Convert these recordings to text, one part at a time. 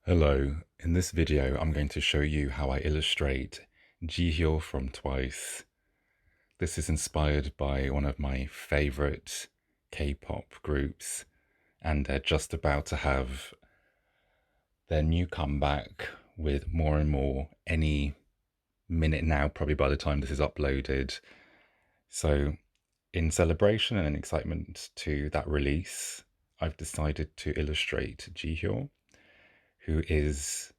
Hello, in this video I'm going to show you how I illustrate Jihyo from Twice. This is inspired by one of my favorite K-pop groups, and they're just about to have their new comeback with More and More any minute now, probably by the time this is uploaded. So in celebration and in excitement to that release, I've decided to illustrate Jihyo, who is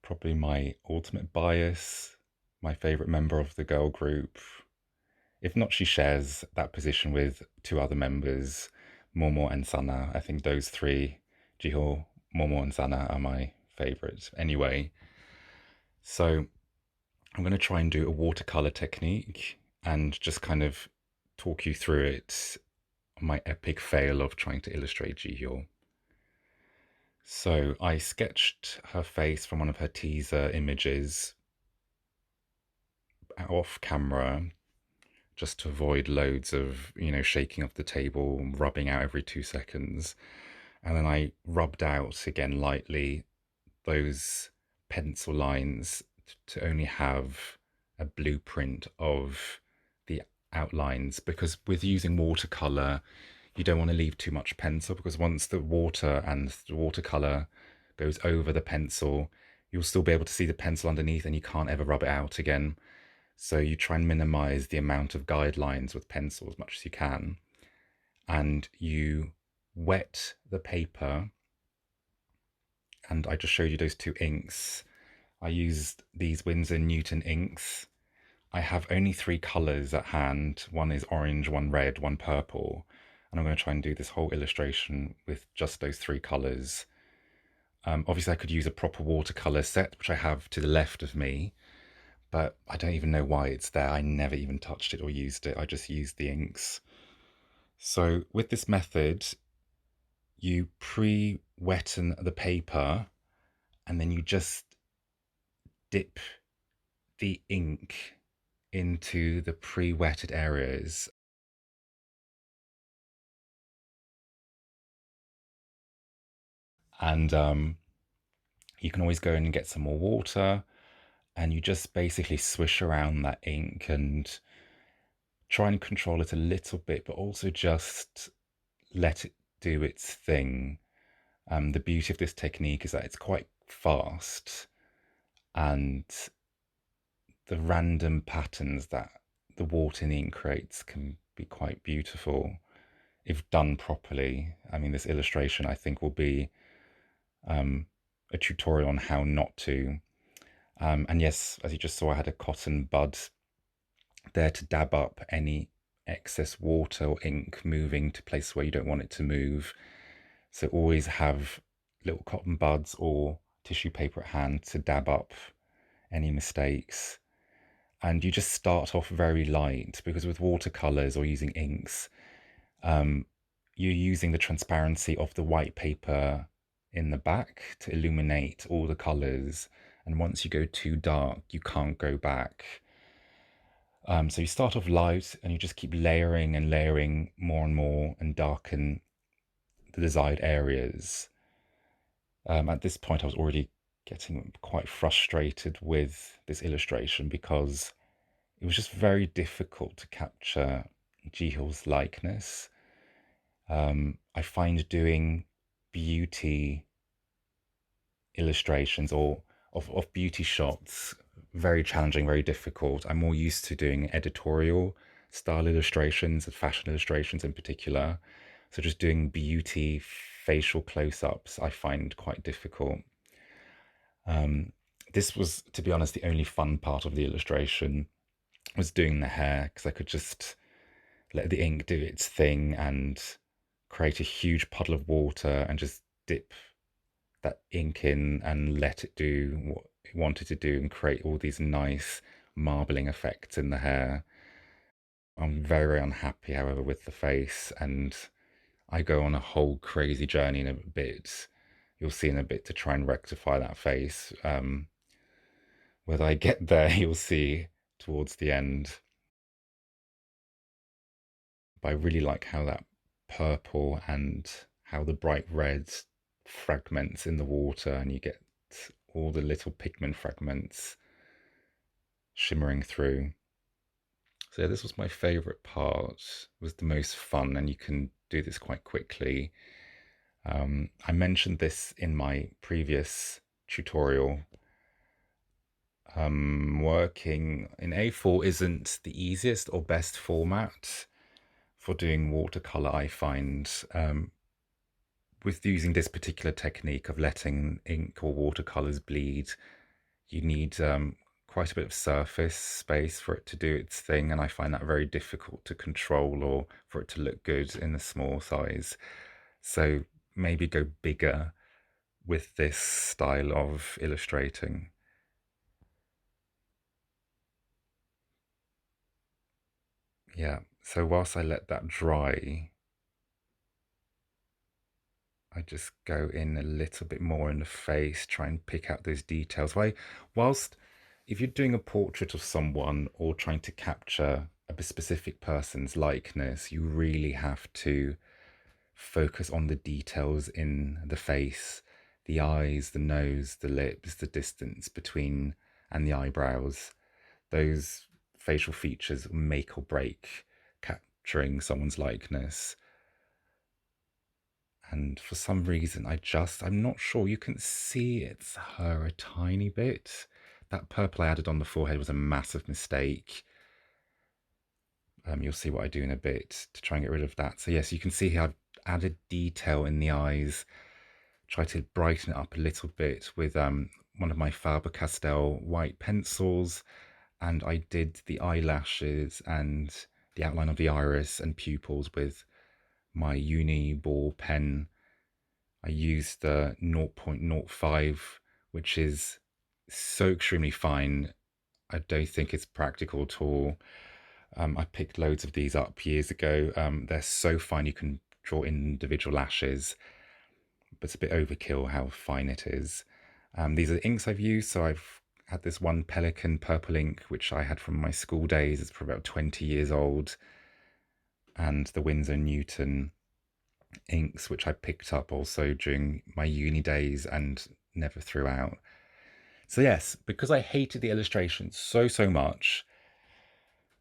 probably my ultimate bias, my favorite member of the girl group. If not, she shares that position with two other members, Momo and Sana. I think those three, Jihyo, Momo, and Sana, are my favorites. Anyway, so I'm going to try and do a watercolor technique and just kind of talk you through it, my epic fail of trying to illustrate Jihyo. So I sketched her face from one of her teaser images off camera just to avoid loads of, shaking off the table, rubbing out every 2 seconds. And then I rubbed out again lightly those pencil lines to only have a blueprint of the outlines, because with using watercolor, you don't want to leave too much pencil, because once the water and the watercolor goes over the pencil, you'll still be able to see the pencil underneath and you can't ever rub it out again. So you try and minimize the amount of guidelines with pencil as much as you can. And you wet the paper. And I just showed you those two inks. I used these Winsor Newton inks. I have only three colors at hand. One is orange, one red, one purple. And I'm going to try and do this whole illustration with just those three colors. Obviously, I could use a proper watercolor set, which I have to the left of me, but I don't even know why it's there. I never even touched it or used it. I just used the inks. So with this method, you pre-wetten the paper and then you just dip the ink into the pre-wetted areas. And you can always go in and get some more water, and you just basically swish around that ink and try and control it a little bit, but also just let it do its thing. The beauty of this technique is that it's quite fast, and the random patterns that the water in the ink creates can be quite beautiful if done properly. I mean, this illustration I think will be a tutorial on how not to. And yes, as you just saw, I had a cotton bud there to dab up any excess water or ink moving to places where you don't want it to move. So always have little cotton buds or tissue paper at hand to dab up any mistakes. And you just start off very light, because with watercolors or using inks, you're using the transparency of the white paper in the back to illuminate all the colors. And once you go too dark, you can't go back. So you start off light and you just keep layering and layering more and more and darken the desired areas. At this point, I was already getting quite frustrated with this illustration because it was just very difficult to capture Jihyo's likeness. I find doing beauty illustrations or of beauty shots very challenging, very difficult. I'm more used to doing editorial style illustrations and fashion illustrations in particular. So just doing beauty facial close-ups I find quite difficult. This was, to be honest, the only fun part of the illustration was doing the hair, because I could just let the ink do its thing and create a huge puddle of water and just dip that ink in and let it do what it wanted to do and create all these nice marbling effects in the hair. I'm very unhappy, however, with the face, and I go on a whole crazy journey in a bit. You'll see in a bit to try and rectify that face. Whether I get there, you'll see towards the end. But I really like how that purple and how the bright reds fragments in the water, and you get all the little pigment fragments shimmering through. So yeah, this was my favorite part, was the most fun, and you can do this quite quickly. I mentioned this in my previous tutorial. Working in A4 isn't the easiest or best format for doing watercolor, I find. With using this particular technique of letting ink or watercolors bleed, you need quite a bit of surface space for it to do its thing, and I find that very difficult to control or for it to look good in a small size. So maybe go bigger with this style of illustrating. Yeah, so whilst I let that dry, I just go in a little bit more in the face, try and pick out those details. Whilst if you're doing a portrait of someone or trying to capture a specific person's likeness, you really have to focus on the details in the face, the eyes, the nose, the lips, the distance between and the eyebrows. Those facial features make or break capturing someone's likeness. And for some reason, I'm not sure. You can see it's her a tiny bit. That purple I added on the forehead was a massive mistake. You'll see what I do in a bit to try and get rid of that. So yes, you can see here I've added detail in the eyes. Try to brighten it up a little bit with one of my Faber-Castell white pencils. And I did the eyelashes and the outline of the iris and pupils with my uni ball pen. I used the 0.05, which is so extremely fine. I don't think it's practical at all. I picked loads of these up years ago. They're so fine you can draw individual lashes, but it's a bit overkill how fine it is. These are the inks I've used. So I've had this one Pelikan purple ink, which I had from my school days. It's probably about 20 years old. And the Winsor Newton inks, which I picked up also during my uni days and never threw out. So yes, because I hated the illustration so much,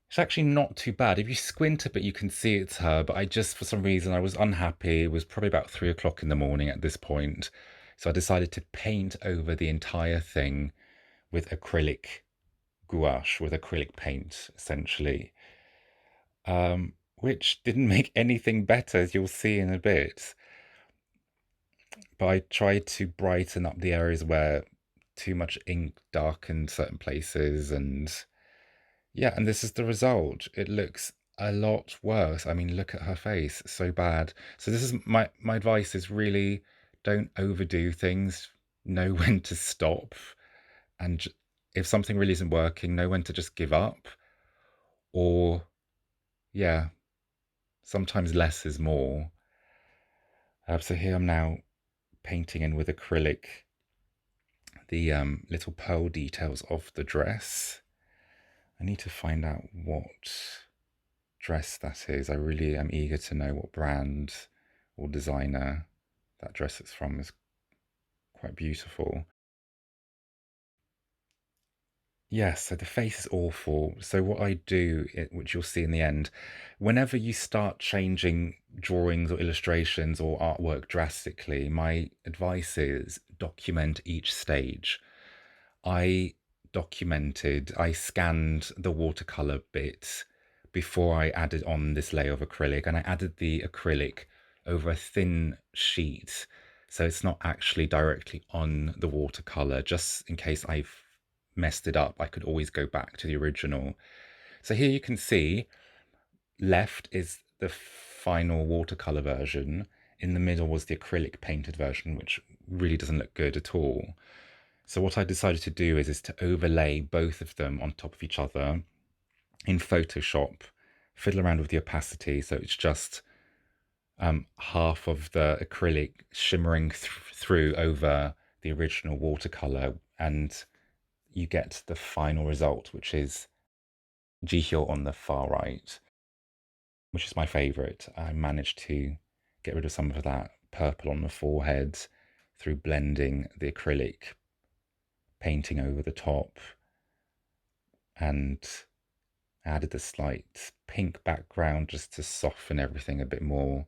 it's actually not too bad. If you squint a bit, you can see it's her, but for some reason, I was unhappy. It was probably about 3 o'clock in the morning at this point. So I decided to paint over the entire thing with acrylic gouache, with acrylic paint, essentially. Which didn't make anything better, as you'll see in a bit. But I tried to brighten up the areas where too much ink darkened certain places, and yeah, and this is the result. It looks a lot worse. I mean, look at her face, so bad. So this is my advice is really don't overdo things. Know when to stop, and if something really isn't working, know when to just give up. Or yeah, sometimes less is more. So here I'm now painting in with acrylic the little pearl details of the dress. I need to find out what dress that is. I really am eager to know what brand or designer that dress is from. Is quite beautiful. Yes, so the face is awful. So what I do, which you'll see in the end, whenever you start changing drawings or illustrations or artwork drastically, my advice is document each stage. I I scanned the watercolor bit before I added on this layer of acrylic, and I added the acrylic over a thin sheet. So it's not actually directly on the watercolor, just in case I've messed it up, I could always go back to the original. So here you can see left is the final watercolor version. In the middle was the acrylic painted version, which really doesn't look good at all. So what I decided to do is to overlay both of them on top of each other in Photoshop, fiddle around with the opacity so it's just half of the acrylic shimmering through over the original watercolor, and you get the final result, which is Jihyo on the far right, which is my favorite. I managed to get rid of some of that purple on the forehead through blending the acrylic, painting over the top, and added a slight pink background just to soften everything a bit more.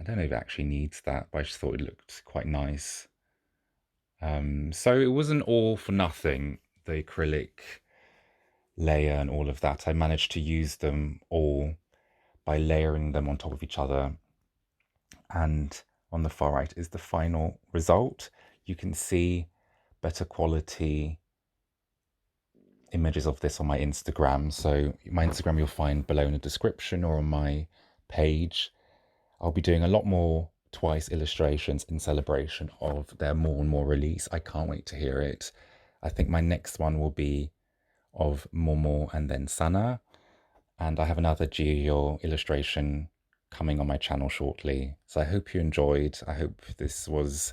I don't know if it actually needs that, but I just thought it looked quite nice. So it wasn't all for nothing, the acrylic layer and all of that. I managed to use them all by layering them on top of each other. And on the far right is the final result. You can see better quality images of this on my Instagram. So my Instagram you'll find below in the description or on my page. I'll be doing a lot more Twice illustrations in celebration of their More and More release. I can't wait to hear it. I think my next one will be of more and then Sana. And I have another Jihyo illustration coming on my channel shortly. So I hope you enjoyed. I hope this was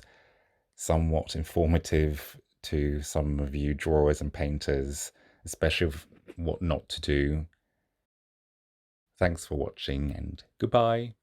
somewhat informative to some of you drawers and painters, especially of what not to do. Thanks for watching and goodbye.